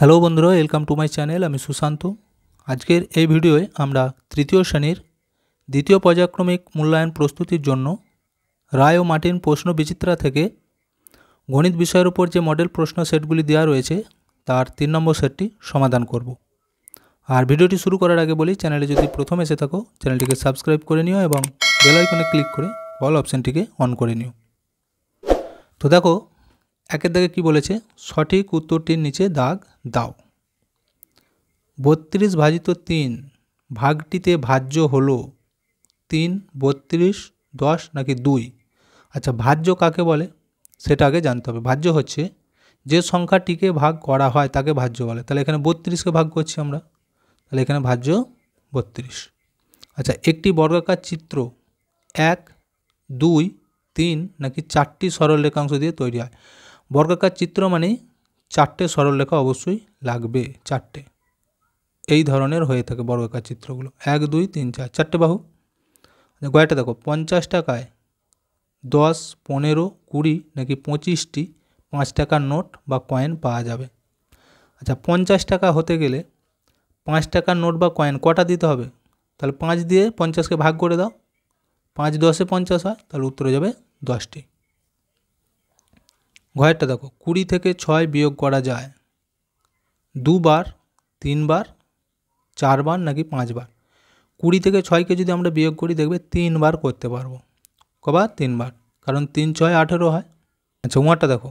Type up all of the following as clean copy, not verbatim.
Hello বন্ধুরা, welcome to my channel. আমি সুশান্ত। আজকের এই ভিডিওয়ে আমরা তৃতীয় শ্রেণীর দ্বিতীয় পর্যায়ক্রমিক মূল্যায়ন প্রস্তুতির জন্য রায় ও মার্টিন প্রশ্ন বিচিত্রা থেকে গণিত বিষয়ের উপর যে মডেল প্রশ্ন সেটগুলি দেওয়া রয়েছে তার 3 নম্বর সেটটি সমাধান করব। আর ভিডিওটি শুরু করার আগে বলি, চ্যানেলে যদি প্রথম এসে থাকো চ্যানেলটিকে সাবস্ক্রাইব করে নিও এবং বেল আইকনে ক্লিক করে অল অপশানটিকে অন করে নিও। তো দেখো, একের দাগে কী বলেছে, সঠিক উত্তরটির নিচে দাগ দাও। 32 ভাজিত 3 ভাগটিতে ভাজ্য হলো 3, 32, 10 নাকি 2। আচ্ছা, ভাজ্য কাকে বলে সেটা আগে জানতে হবে। ভাজ্য হচ্ছে যে সংখ্যাটিকে ভাগ করা হয় তাকে ভাজ্য বলে। তাহলে এখানে 32কে ভাগ করছি আমরা, তাহলে এখানে ভাজ্য 32। আচ্ছা, একটি বর্গাকার চিত্র 1, 2, 3 নাকি 4টি সরল রেখাংশ দিয়ে তৈরি হয়। বর্গাকার চিত্র মানে 4টে সরল রেখা অবশ্যই লাগবে, 4টে। এই ধরনের হয়ে থাকে বর্গাকার চিত্রগুলো, 1, 2, 3, 4, 4টে বাহু। গয়টা দেখো, 50 টাকায় 10, 15, 20 নাকি 25টি 5 টাকার নোট বা কয়েন পাওয়া যাবে। আচ্ছা, 50 টাকা হতে গেলে 5 টাকার নোট বা কয়েন কটা দিতে হবে? তাহলে 5 দিয়ে 50কে ভাগ করে দাও, 5 10-এ 50 হয়, তাহলে উত্তরে যাবে 10টি। ঘরেরটা দেখো, 20 থেকে 6 বিয়োগ করা যায় 2 বার, 3 বার, 4 বার নাকি 5 বার। 20 থেকে 6কে যদি আমরা বিয়োগ করি দেখবে 3 বার করতে পারবো। কবার? 3 বার, কারণ 3 6 18 হয়। আচ্ছা, উমারটা দেখো,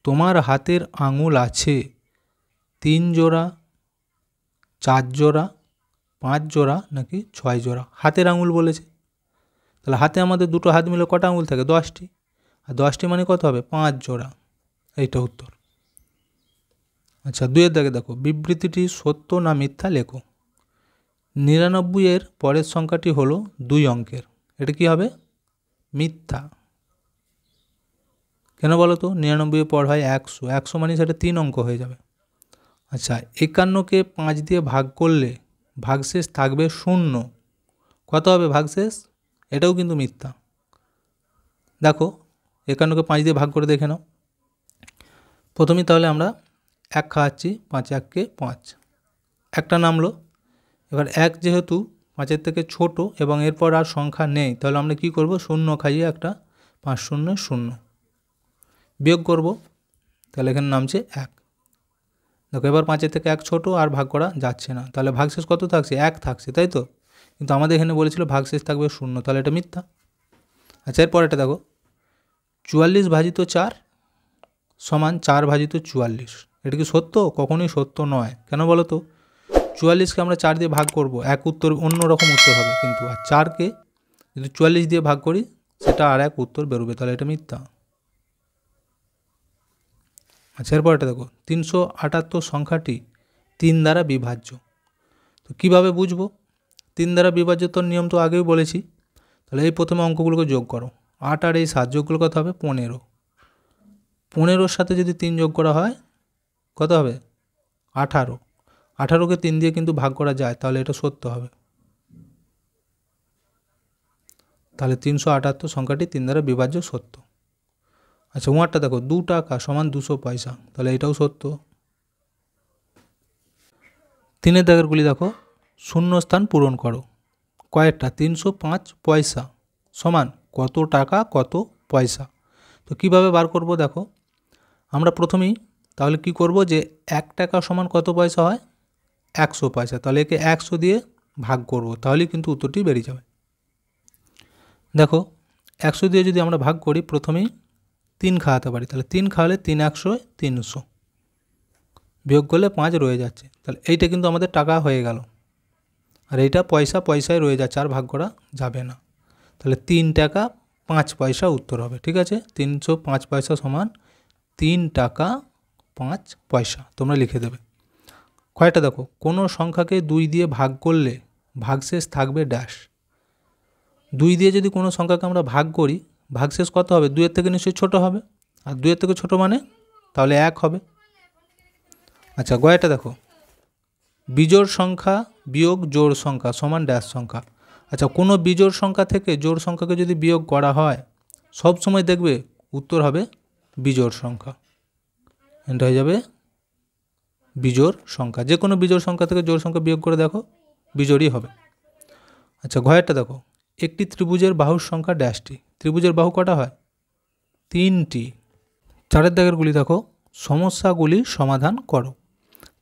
তোমার হাতের আঙুল আছে 3 জোড়া, 4 জোড়া, 5 জোড়া নাকি 6 জোড়া। হাতের আঙুল বলেছে, তাহলে হাতে আমাদের দুটো হাত মিলে কটা আঙুল থাকে? 10টি। আর 10টি মানে কত হবে? 5 জোড়া। এইটা উত্তর। আচ্ছা, 2-এর দাগে দেখো, বিবৃতিটি সত্য না মিথ্যা লেখো। 99-এর পরের সংখ্যাটি হলো 2 অঙ্কের, এটা কি হবে? মিথ্যা। কেন বলো তো? 99-এর পর হয় 100, 100 মানে সেটা 3 অঙ্ক হয়ে যাবে। আচ্ছা, 51কে 5 দিয়ে ভাগ করলে ভাগশেষ থাকবে 0, কত হবে ভাগশেষ? এটাও কিন্তু মিথ্যা। দেখো, 51কে 5 দিয়ে ভাগ করে দেখে নাও। প্রথমেই তাহলে আমরা 1 খাওয়াচ্ছি, 5 1-কে 5, একটা নামলো। এবার 1 যেহেতু 5-এর থেকে ছোট এবং এরপর আর সংখ্যা নেই, তাহলে আমরা কি করব? 0 খাইয়ে একটা 5 0 0 বিয়োগ করব, তাহলে এখানে নামছে 1। দেখো, এবার 5-এর থেকে 1 ছোট, আর ভাগ করা যাচ্ছে না, তাহলে ভাগশেষ কত থাকছে? 1 থাকছে, তাই তো? কিন্তু আমাদের এখানে বলেছিল ভাগশেষ থাকবে 0, তাহলে এটা মিথ্যা। আচ্ছা, এরপর এটা দেখো, 44 ভাজিত 4 সমান 4 ভাজিত 44, এটা কি সত্য? কখনোই সত্য নয়। কেন বলো তো? 44কে আমরা 4 দিয়ে ভাগ করব, এক উত্তর অন্য রকম উত্তর হবে, কিন্তু আর 4কে যদি 44 দিয়ে ভাগ করি সেটা আর এক উত্তর বেরোবে, তাহলে এটা মিথ্যা। আচ্ছা, এরপর এটা দেখো, 378 সংখ্যাটি 3 দ্বারা বিভাজ্য। তো কীভাবে বুঝবো? 3 দ্বারা বিভাজ্যতার নিয়ম তো আগেই বলেছি। তাহলে এই প্রথমে অঙ্কগুলোকে যোগ করো, 8 আর এই 7 যোগগুলো কত হবে? 15। 15-র সাথে যদি 3 যোগ করা হয় কত হবে? 18। 18কে 3 দিয়ে কিন্তু ভাগ করা যায়, তাহলে এটা সত্য হবে। তাহলে 378 সংখ্যাটি 3 দ্বারা বিভাজ্য, সত্য। আচ্ছা, উমারটা দেখো, 2 টাকা সমান 200 পয়সা, তাহলে এটাও সত্য। 3-এর দাগেরগুলি দেখো, শূন্য স্থান পূরণ করো। কয়েকটা? 305 পয়সা সমান কত টাকা কত পয়সা। তো কিভাবে বার করব? দেখো, আমরা প্রথমেই তাহলে কি করব, যে 1 টাকা সমান কত পয়সা হয়? 100 পয়সা, তাহলে একে 100 দিয়ে ভাগ করব, তাহলেই কিন্তু উত্তরটি বেরিয়ে যাবে। দেখো, 100 দিয়ে যদি আমরা ভাগ করি, প্রথমেই 3 খাওয়াতে পারি, তাহলে 3 খাওয়ালে 3 100 300, বিয়োগ করলে 5 রয়ে যাচ্ছে, তাহলে এইটা কিন্তু আমাদের টাকা হয়ে গেল। আর এইটা পয়সা, পয়সায় রয়ে যাচ্ছে, আর ভাগ করা যাবে না। তাহলে 3 টাকা 5 পয়সা উত্তর হবে। ঠিক আছে, 305 পয়সা সমান 3 টাকা 5 পয়সা, তোমরা লিখে দেবে। কয়টা দেখো, কোনো সংখ্যাকে 2 দিয়ে ভাগ করলে ভাগশেষ থাকবে ড্যাশ। 2 দিয়ে যদি কোনো সংখ্যাকে আমরা ভাগ করি, ভাগশেষ কত হবে? 2-এর থেকে নিশ্চয়ই ছোটো হবে, আর 2-এর থেকে ছোটো মানে তাহলে 1 হবে। আচ্ছা, গয়টা দেখো, বিজোড় সংখ্যা বিয়োগ জোড় সংখ্যা সমান ড্যাশ সংখ্যা। আচ্ছা, কোনো বিজোড় সংখ্যা থেকে জোড় সংখ্যাকে যদি বিয়োগ করা হয়, সব সময় দেখবে উত্তর হবে বিজোড় সংখ্যা, এটা হয়ে যাবে বিজোড় সংখ্যা, যে কোনো বিজোড় সংখ্যা থেকে জোড় সংখ্যা বিয়োগ করে দেখো বিজোড়ই হবে। আচ্ছা ঘয়েরটা দেখো, একটি ত্রিভুজের বাহুর সংখ্যা ড্যাশটি। ত্রিভুজের বাহু কটা হয়? 3টি। 4 দাগেরগুলি দেখো, সমস্যাগুলির সমাধান করো।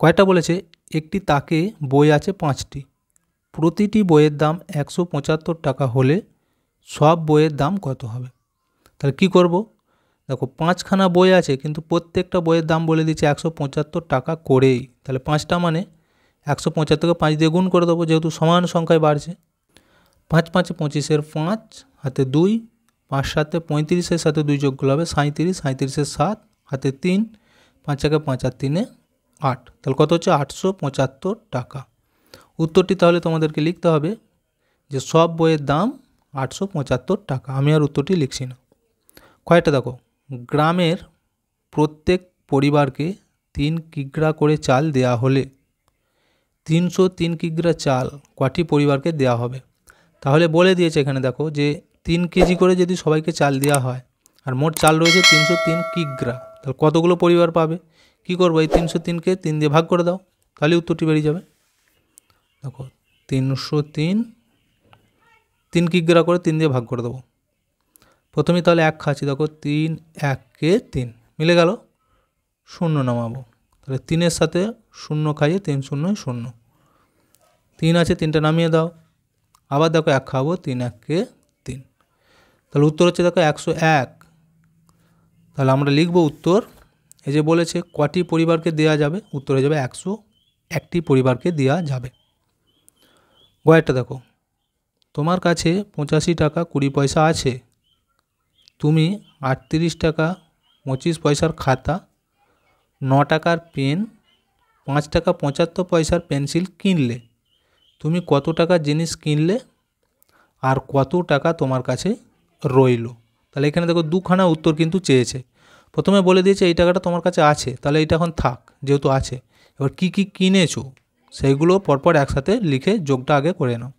কয়টা বলেছে? একটি তাকে বই আছে 5টি, প্রতিটি বইয়ের দাম 175 টাকা হলে সব বইয়ের দাম কত হবে? তাহলে কি করব? দেখো 5খানা বই আছে, কিন্তু প্রত্যেকটা বইয়ের দাম বলে দিচ্ছে 175 টাকা করেই। তাহলে 5টা মানে 175কে 5 দিয়ে গুণ করে দেবো, যেহেতু সমান সংখ্যায় বাড়ছে। 5 5 25, 5 হাতে 2, 5 7 35, সাথে 2 যোগ করলে হবে 37, 37 7 হাতে 3, 5 1 5 আর 3 8, তাহলে কত হচ্ছে? 875 টাকা। উত্তরটি তাহলে তোমাদেরকে লিখতে হবে যে সব বইয়ের দাম 875 টাকা। আমি আর উত্তরটি লিখছি না। কয়টা দেখো, গ্রামের প্রত্যেক পরিবারকে 3 কিগ্রা করে চাল দেয়া হলে 303 কিগ্রা চাল কটি পরিবারকে দেয়া হবে? তাহলে বলে দিয়েছে এখানে দেখো যে 3 কেজি করে যদি সবাইকে চাল দেওয়া হয় আর মোট চাল রয়েছে 303 কিগ্রা, তাহলে কতগুলো পরিবার পাবে? কি করবো? এই 303কে 3 দিয়ে ভাগ করে দাও, তাহলে উত্তরটি বেরিয়ে যাবে। দেখো 303 3 কিগ্রা করে 3 দিয়ে ভাগ করে দেবো। প্রথমেই তাহলে 1 খাচ্ছি, দেখো 3 1 3 মিলে গেল, 0 নামাবো, তাহলে 3-এর সাথে 0 খাইয়ে 3 0 0, 3 আছে 3টা নামিয়ে দাও। আবার দেখো 1 খাবো, 3 1 3, তাহলে উত্তর হচ্ছে দেখো 101। তাহলে আমরা লিখব উত্তর, এই যে বলেছে কটি পরিবারকে দেয়া যাবে, উত্তর হয়ে যাবে 101টি পরিবারকে দেওয়া যাবে। গয়েরটা দেখো, তোমার কাছে 85 টাকা 20 পয়সা আছে, তুমি 38 টাকা 25 পয়সার খাতা, 9 টাকার পেন, 5 টাকা 75 পয়সার পেন্সিল কিনলে। তুমি কত টাকার জিনিস কিনলে আর কত টাকা তোমার কাছে রইল? তাহলে এখানে দেখো 2খানা উত্তর কিন্তু চেয়েছে। প্রথমে বলে দিয়েছে এই টাকাটা তোমার কাছে আছে, তাহলে এটা এখন থাক যেহেতু আছে। এবার কি কি কিনেছো সেইগুলো পরপর একসাথে লিখে যোগটা আগে করে নাও।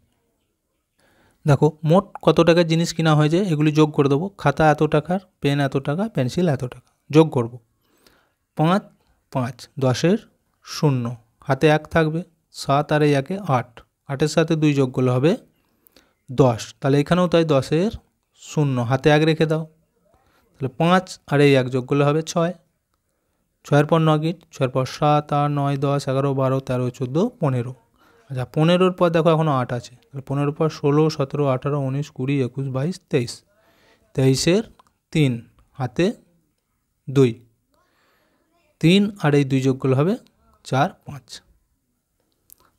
দেখো মোট কত টাকার জিনিস কিনা হয়েছে এগুলি যোগ করে দেবো। খাতা এত টাকার, পেন এত টাকা, পেন্সিল এত টাকা, যোগ করব। 5 5 10-এর 0, হাতে 1 থাকবে, 7 আর 1 8, 8-এর সাথে 2 যোগ করলে হবে 10, তাহলে এখানেও তাই 10-এর 0, হাতে 1 রেখে দাও, তাহলে 5 আর 1 যোগ করলে হবে 6, 6-এর পর 9 গিট, 6-এর পর 7 8 9 10 11 12 13 14 15। আচ্ছা 15-এর পর দেখো এখনও 8 আছে, তাহলে 15-এর পর 16 17 18 19 20 21 22 23, 23-এর 3, হাতে 2, 3 আর 2 যোগ করলে হবে 4 5,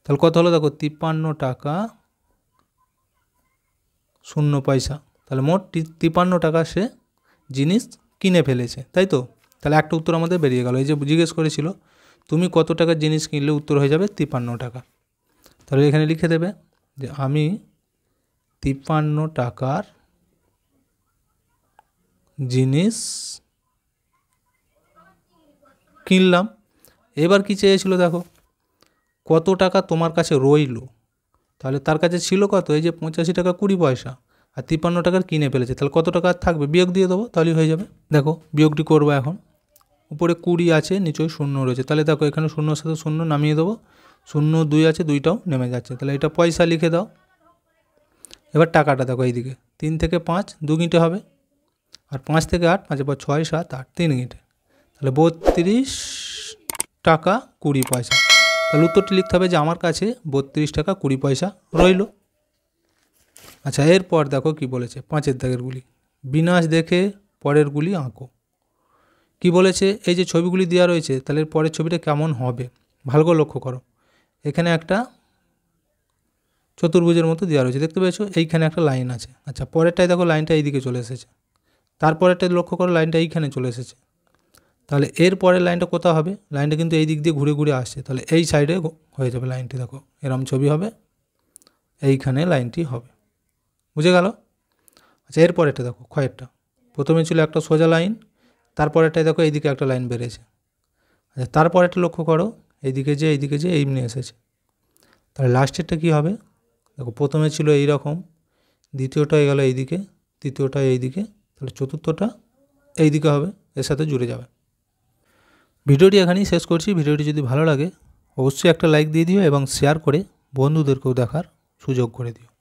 তাহলে কত হলো? দেখো 53 টাকা 0 পয়সা। তাহলে মোট 53 টাকা সে জিনিস কিনে ফেলেছে, তাই তো? তাহলে একটা উত্তর আমাদের বেরিয়ে গেল। এই যে জিজ্ঞেস করেছিল তুমি কত টাকার জিনিস কিনলে, উত্তর হয়ে যাবে 53 টাকা। তাহলে এখানে লিখে দেবে যে আমি 53 টাকার জিনিস কিনলাম। এবার কি চেয়েছিল দেখো, কত টাকা তোমার কাছে রইল। তাহলে তার কাছে ছিল কত? এই যে 85 টাকা 20 পয়সা, আর 53 টাকার কিনে ফেলেছে, তাহলে কত টাকা থাকবে? বিয়োগ দিয়ে দেবো, তাহলেই হয়ে যাবে। দেখো বিয়োগটি করবো এখন। উপরে 20 আছে, নিচে 0 রয়েছে, তাহলে দেখো এখানে 0-এর সাথে 0 নামিয়ে দেবো, 0 2 আছে, 2টাও নেমে যাচ্ছে, তাহলে এটা পয়সা লিখে দাও। এবার টাকাটা দেখো এইদিকে 3 থেকে 5 2 গিঁটে হবে, আর 5 থেকে 8 5 পর 6 7 8 3 গিঁটে, তাহলে 32 টাকা 20 পয়সা। তাহলে উত্তরটি লিখতে হবে যে আমার কাছে 32 টাকা 20 পয়সা রইল। আচ্ছা এরপর দেখো কি বলেছে, 5-এর দাগেরগুলি, বিনাশ দেখে পরেরগুলি আঁকো। কি বলেছে? এই যে ছবিগুলি দেওয়া রয়েছে, তাহলে পরের ছবিটা কেমন হবে ভালো করে লক্ষ্য করো। এখানে একটা চতুর্ভুজের মতো দেওয়া রয়েছে, দেখতে পেয়েছো? এইখানে একটা লাইন আছে। আচ্ছা পরেরটাই দেখো লাইনটা এইদিকে চলে এসেছে, তারপরেরটাই লক্ষ্য করো লাইনটা এইখানে চলে এসেছে। তাহলে এর পরের লাইনটা কোথাও হবে? লাইনটা কিন্তু এই দিক দিয়ে ঘুরে ঘুরে আসছে, তাহলে এই সাইডে হয়ে যাবে লাইনটি। দেখো এরম ছবি হবে, এইখানে লাইনটি হবে, বুঝে গেল? আচ্ছা এরপরেরটা দেখো, ক্ষয়েরটা প্রথমে ছিল একটা সোজা লাইন, তারপরেরটাই দেখো এইদিকে একটা লাইন বেরিয়েছে। আচ্ছা তারপরেরটা লক্ষ্য করো, এইদিকে যে এইমনি এসেছে। তাহলে লাস্টেরটা কী হবে? দেখো প্রথমে ছিল এই রকম, দ্বিতীয়টা গেল এইদিকে, তৃতীয়টা এইদিকে, তাহলে চতুর্থটা এইদিকে হবে, এর সাথে জুড়ে যাবে। ভিডিওটি এখানেই শেষ করছি। ভিডিওটি যদি ভালো লাগে অবশ্যই একটা লাইক দিয়ে দিও এবং শেয়ার করে বন্ধুদেরকেও দেখার সুযোগ করে দিও।